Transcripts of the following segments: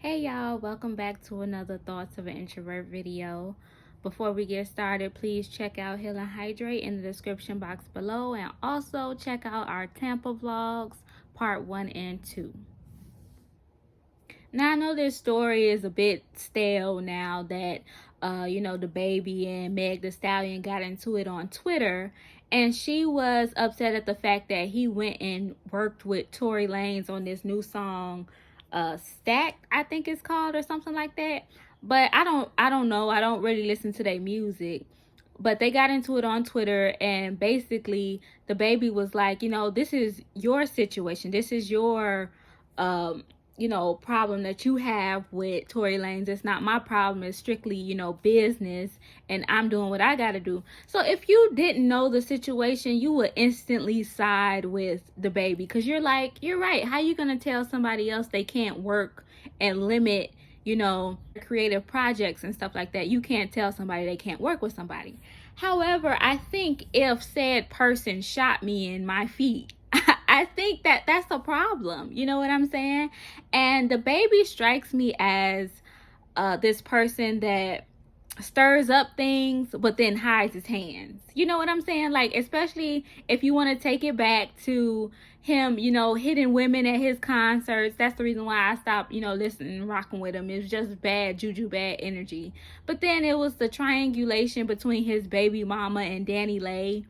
Hey y'all, welcome back to another Thoughts of an Introvert video. Before we get started, please check out Heal and Hydrate in the description box below, and also check out our Tampa vlogs, part 1 and 2. Now I know this story is a bit stale now that DaBaby and Meg Thee Stallion got into it on Twitter, and she was upset at the fact that he went and worked with Tory Lanez on this new song, Stacked, I think it's called, or something like that. But I don't know. I don't really listen to their music. But they got into it on Twitter, and basically DaBaby was like, this is your situation. This is your problem that you have with Tory Lanez. It's not my problem. It's strictly, business, and I'm doing what I gotta do. So if you didn't know the situation, you would instantly side with DaBaby, because you're like, you're right. How you gonna tell somebody else they can't work and limit, creative projects and stuff like that? You can't tell somebody they can't work with somebody. However, I think if said person shot me in my feet, I think that that's a problem. You know what I'm saying? And DaBaby strikes me as this person that stirs up things but then hides his hands. You know what I'm saying? Like, especially if you want to take it back to him, hitting women at his concerts. That's the reason why I stopped, listening and rocking with him. It was just bad juju, bad energy. But then it was the triangulation between his baby mama and Danny Lay.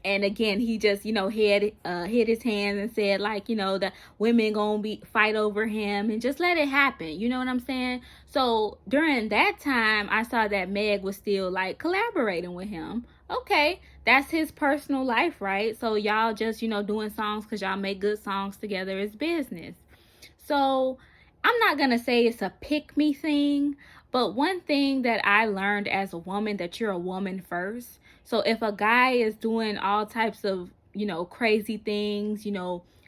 And again, he just, hit his hands and said, like, the women gonna fight over him, and just let it happen. You know what I'm saying? So during that time, I saw that Meg was still like collaborating with him. Okay, that's his personal life, right? So y'all just, doing songs because y'all make good songs together is business. So I'm not gonna say it's a pick me thing, but one thing that I learned as a woman, that you're a woman first. So if a guy is doing all types of, crazy things,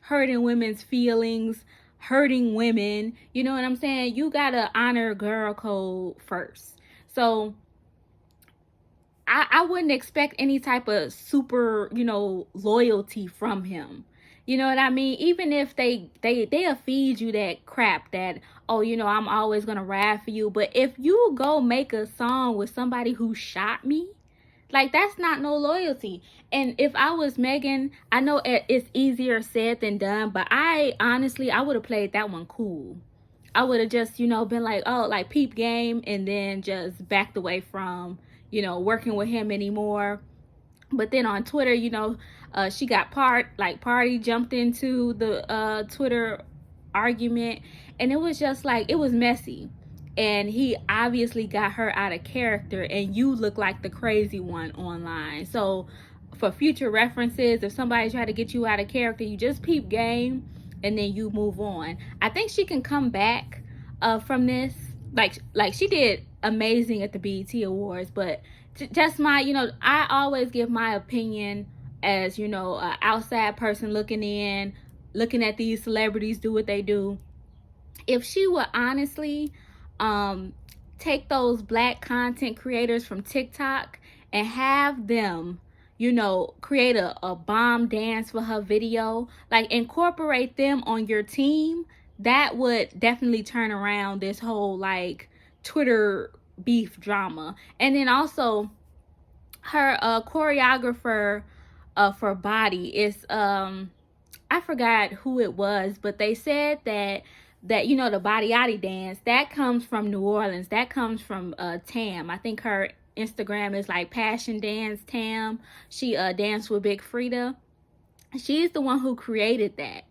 hurting women's feelings, hurting women, you know what I'm saying? You gotta honor girl code first. So I wouldn't expect any type of super, loyalty from him. You know what I mean? Even if they'll feed you that crap that, oh, I'm always gonna ride for you. But if you go make a song with somebody who shot me, like, that's not no loyalty. And if I was Megan, I know it's easier said than done, but I would have played that one cool. I would have just, been like, oh, like peep game, and then just backed away from, working with him anymore. But then on Twitter, she got party jumped into the Twitter argument, and it was just like, it was messy. And he obviously got her out of character, and you look like the crazy one online. So for future references, if somebody try to get you out of character, you just peep game and then you move on. I think she can come back from this. Like she did amazing at the BET Awards, but just my, I always give my opinion as, an outside person looking in, looking at these celebrities do what they do. If she would honestly take those black content creators from TikTok and have them, create a bomb dance for her video, like incorporate them on your team, that would definitely turn around this whole like Twitter beef drama. And then also her choreographer for Body is I forgot who it was, but they said that the body dance, that comes from New Orleans. That comes from Tam. I think her Instagram is like Passion Dance Tam. She danced with Big Frida. She's the one who created that.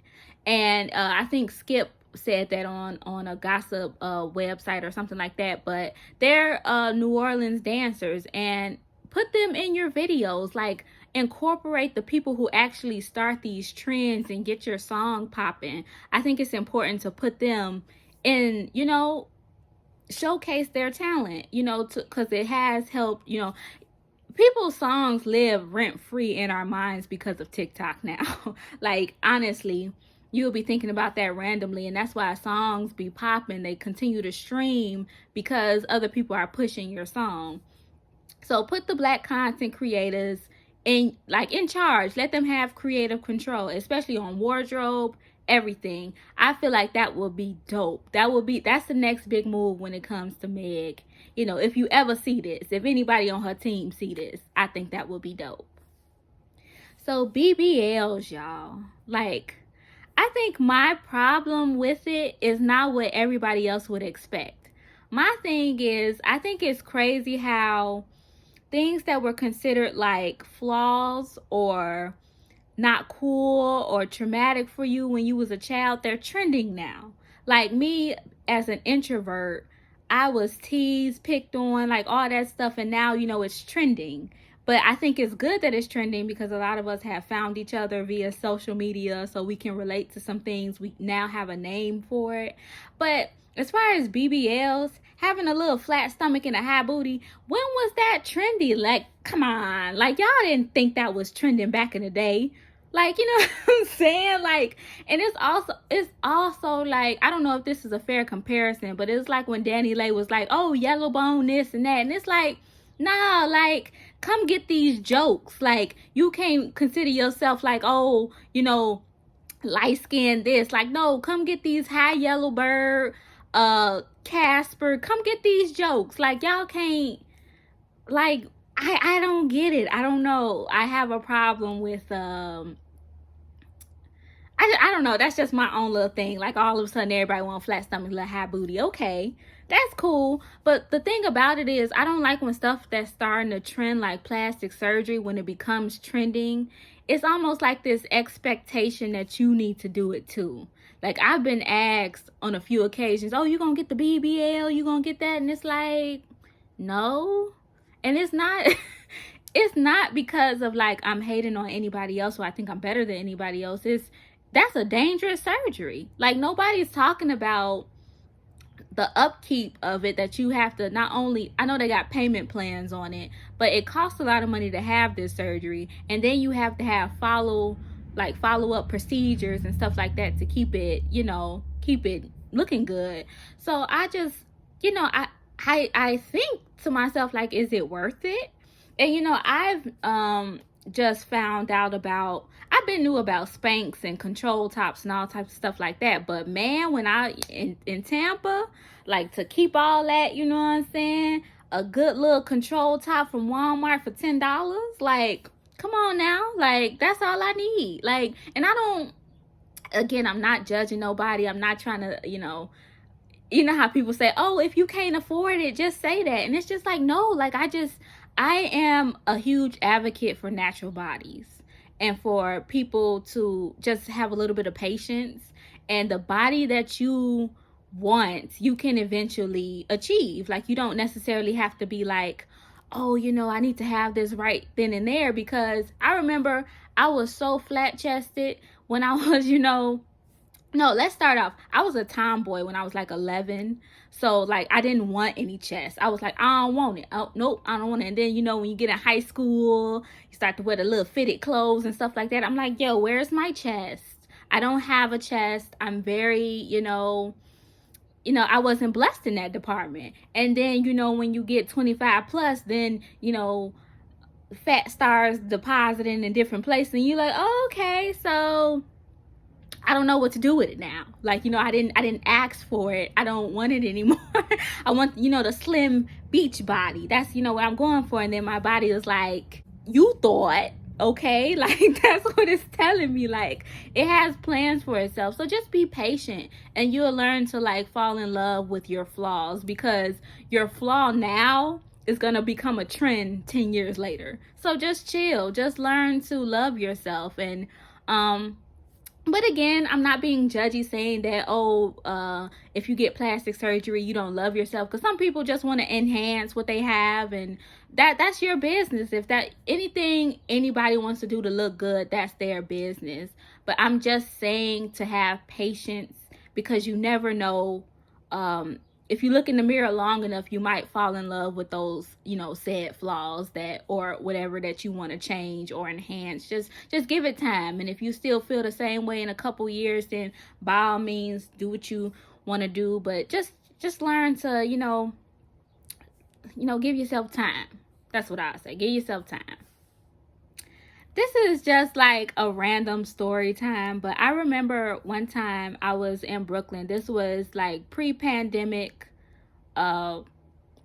And I think Skip said that on a gossip website or something like that. But they're New Orleans dancers, and put them in your videos. Like, incorporate the people who actually start these trends and get your song popping. I think it's important to put them in, showcase their talent, because it has helped, people's songs live rent free in our minds because of TikTok now. Like, honestly, you'll be thinking about that randomly, and that's why songs be popping. They continue to stream because other people are pushing your song. So put the black content creators in charge. Let them have creative control, especially on wardrobe, everything. I feel like that would be dope. That's the next big move when it comes to Meg. You know, if you ever see this, if anybody on her team see this, I think that would be dope. So BBLs, y'all. Like, I think my problem with it is not what everybody else would expect. My thing is, I think it's crazy how things that were considered like flaws or not cool or traumatic for you when you was a child, they're trending now. Like me as an introvert, I was teased, picked on, like all that stuff, and now, you know, it's trending. But I think it's good that it's trending because a lot of us have found each other via social media, so we can relate to some things. We now have a name for it. But as far as BBLs, having a little flat stomach and a high booty, when was that trendy? Like, come on. Like, y'all didn't think that was trending back in the day. Like, you know what I'm saying? Like, and it's also like, I don't know if this is a fair comparison, but it's like when Danny Lay was like, oh, yellow bone, this and that. And it's like, nah, like, come get these jokes. Like, you can't consider yourself like, oh, you know, light skin this. Like, no, come get these high yellow bird, Casper. Come get these jokes. Like, y'all can't, like, I don't get it. I don't know. I have a problem with I don't know. That's just my own little thing. Like, all of a sudden everybody want flat stomach, little high booty. Okay, that's cool. But the thing about it is, I don't like when stuff that's starting to trend, like plastic surgery, when it becomes trending, it's almost like this expectation that you need to do it too. Like, I've been asked on a few occasions, oh, you gonna get the BBL, you gonna get that? And it's like, no. And it's not it's not because of like I'm hating on anybody else or I think I'm better than anybody else. That's a dangerous surgery. Like, nobody's talking about the upkeep of it, that you have to not only, I know they got payment plans on it, but it costs a lot of money to have this surgery, and then you have to have follow up procedures and stuff like that to keep it, you know, keep it looking good. So I just, you know, I think to myself, like, is it worth it? And, you know, I've just found out about, I've been knew about Spanx and control tops and all types of stuff like that. But man, when I in Tampa, like, to keep all that, you know what I'm saying? A good little control top from Walmart for $10, like, come on now, like, that's all I need. Like, and I don't, again, I'm not judging nobody. I'm not trying to, you know how people say, oh, if you can't afford it, just say that. And it's just like, no, like, I am a huge advocate for natural bodies and for people to just have a little bit of patience, and the body that you want, you can eventually achieve. Like, you don't necessarily have to be like, oh, you know, I need to have this right then and there, because I remember I was so flat chested when I was, you know, no, let's start off. I was a tomboy when I was like 11. So, like, I didn't want any chest. I was like, I don't want it. Oh, nope, I don't want it. And then, you know, when you get in high school, you start to wear the little fitted clothes and stuff like that. I'm like, yo, where's my chest? I don't have a chest. I'm very, you know, I wasn't blessed in that department. And then, you know, when you get 25 plus, then, you know, fat starts depositing in different places. And you're like, oh, okay, so I don't know what to do with it now. Like, you know, I didn't ask for it. I don't want it anymore. I want, you know, the slim beach body. That's, you know, what I'm going for. And then my body is like, you thought, okay? Like, that's what it's telling me. Like, it has plans for itself. So just be patient, and you'll learn to, like, fall in love with your flaws, because your flaw now is going to become a trend 10 years later. So just chill. Just learn to love yourself. And, but again, I'm not being judgy saying that, oh, if you get plastic surgery, you don't love yourself. Because some people just want to enhance what they have, and that's your business. If that anything anybody wants to do to look good, that's their business. But I'm just saying to have patience, because you never know. If you look in the mirror long enough, you might fall in love with those, you know, said flaws that, or whatever that you want to change or enhance. Just give it time. And if you still feel the same way in a couple years, then by all means, do what you want to do. But just learn to, you know, give yourself time. That's what I say. Give yourself time. This is just like a random story time, but I remember one time I was in Brooklyn. This was like pre-pandemic, uh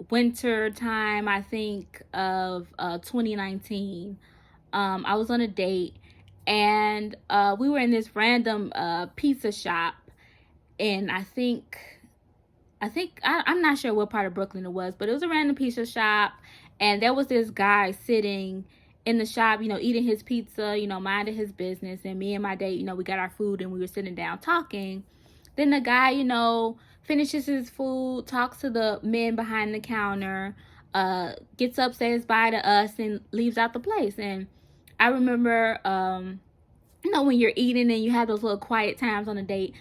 winter time, I think, of 2019. I was on a date, and we were in this random pizza shop, and I'm not sure what part of Brooklyn it was, but it was a random pizza shop, and there was this guy sitting in the shop, eating his pizza, minding his business, and me and my date, we got our food and we were sitting down talking. Then the guy, finishes his food, talks to the men behind the counter, gets up, says bye to us, and leaves out the place. And I remember, when you're eating and you have those little quiet times on a date,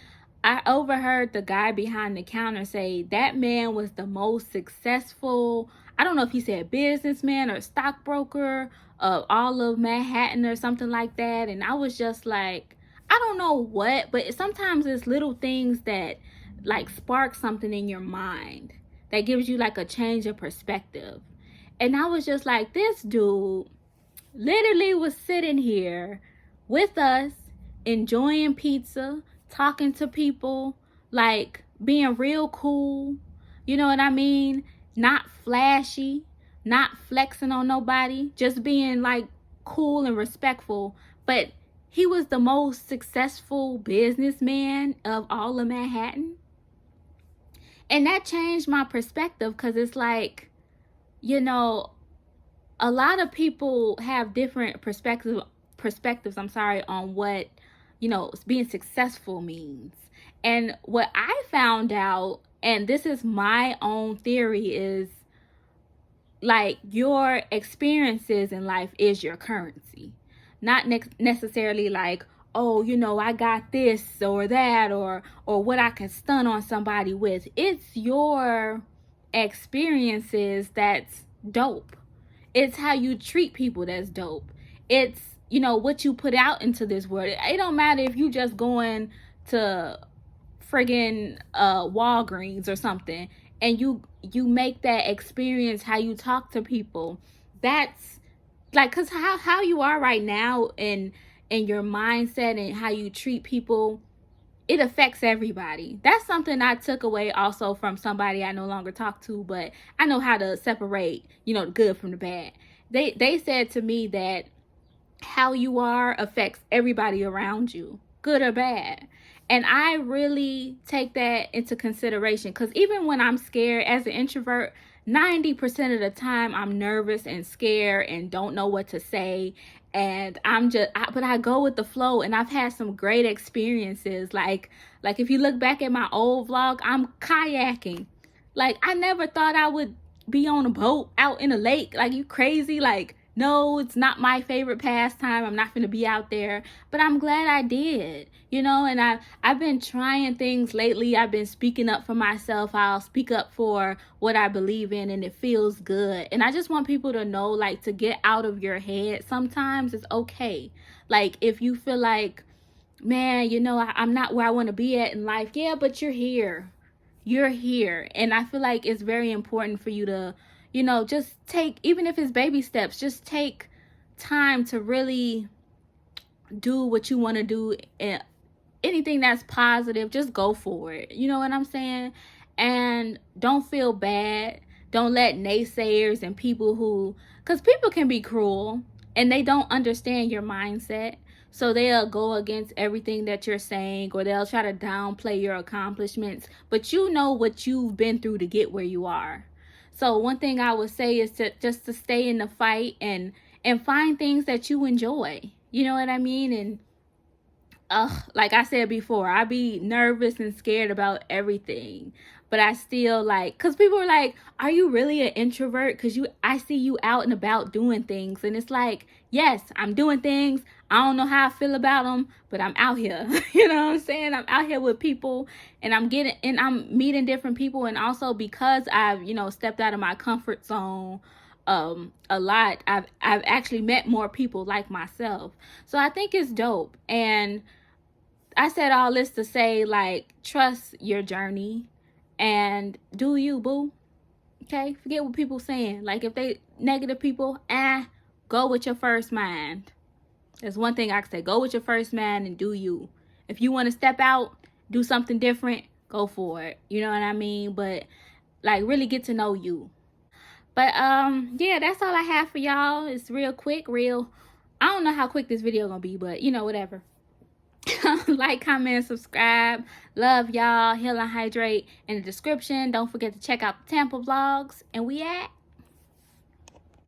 I overheard the guy behind the counter say that man was the most successful, I don't know if he said businessman or stockbroker of all of Manhattan or something like that. And I was just like, I don't know what, but sometimes it's little things that like spark something in your mind that gives you like a change of perspective. And I was just like, this dude literally was sitting here with us, enjoying pizza, talking to people, like being real cool. You know what I mean? Not flashy, not flexing on nobody, just being like cool and respectful. But he was the most successful businessman of all of Manhattan. And that changed my perspective, because it's like, a lot of people have different perspectives, on what, being successful means. And what I found out, and this is my own theory, is like your experiences in life is your currency. Not necessarily like, oh, I got this or that, or what I can stun on somebody with. It's your experiences that's dope. It's how you treat people that's dope. It's, what you put out into this world. It don't matter if you just going to friggin' Walgreens or something, and you make that experience how you talk to people. That's like, because how you are right now, and your mindset and how you treat people, it affects everybody. That's something I took away also from somebody I no longer talk to, but I know how to separate, the good from the bad. They said to me that how you are affects everybody around you, good or bad. And I really take that into consideration, because even when I'm scared as an introvert, 90% of the time I'm nervous and scared and don't know what to say. And but I go with the flow, and I've had some great experiences. Like if you look back at my old vlog, I'm kayaking. Like, I never thought I would be on a boat out in a lake. Like, you crazy? Like, no, it's not my favorite pastime. I'm not going to be out there, but I'm glad I did, and I've been trying things lately. I've been speaking up for myself. I'll speak up for what I believe in, and it feels good. And I just want people to know, like, to get out of your head. Sometimes it's okay. Like, if you feel like, man, I'm not where I want to be at in life. Yeah, but you're here. You're here. And I feel like it's very important for you to, just take, even if it's baby steps, just take time to really do what you want to do. And anything that's positive, just go for it. You know what I'm saying? And don't feel bad. Don't let naysayers and people because people can be cruel, and they don't understand your mindset. So they'll go against everything that you're saying, or they'll try to downplay your accomplishments. But you know what you've been through to get where you are. So one thing I would say is to stay in the fight, and find things that you enjoy. You know what I mean? And like I said before, I be nervous and scared about everything, but I still because people are like, are you really an introvert? Because I see you out and about doing things. And it's like, yes, I'm doing things. I don't know how I feel about them, but I'm out here. You know what I'm saying? I'm out here with people, and I'm meeting different people. And also, because I've, stepped out of my comfort zone a lot, I've actually met more people like myself. So I think it's dope. And I said all this to say, like, trust your journey and do you, boo. Okay? Forget what people saying. Like, if they negative people, go with your first mind. That's one thing I can say. Go with your first man and do you. If you want to step out, do something different, go for it. You know what I mean? But like really get to know you. But yeah, that's all I have for y'all. It's real quick, real. I don't know how quick this video gonna be, but you know, whatever. Like, comment, subscribe. Love y'all. Heal and Hydrate in the description. Don't forget to check out the Tampa vlogs. And we at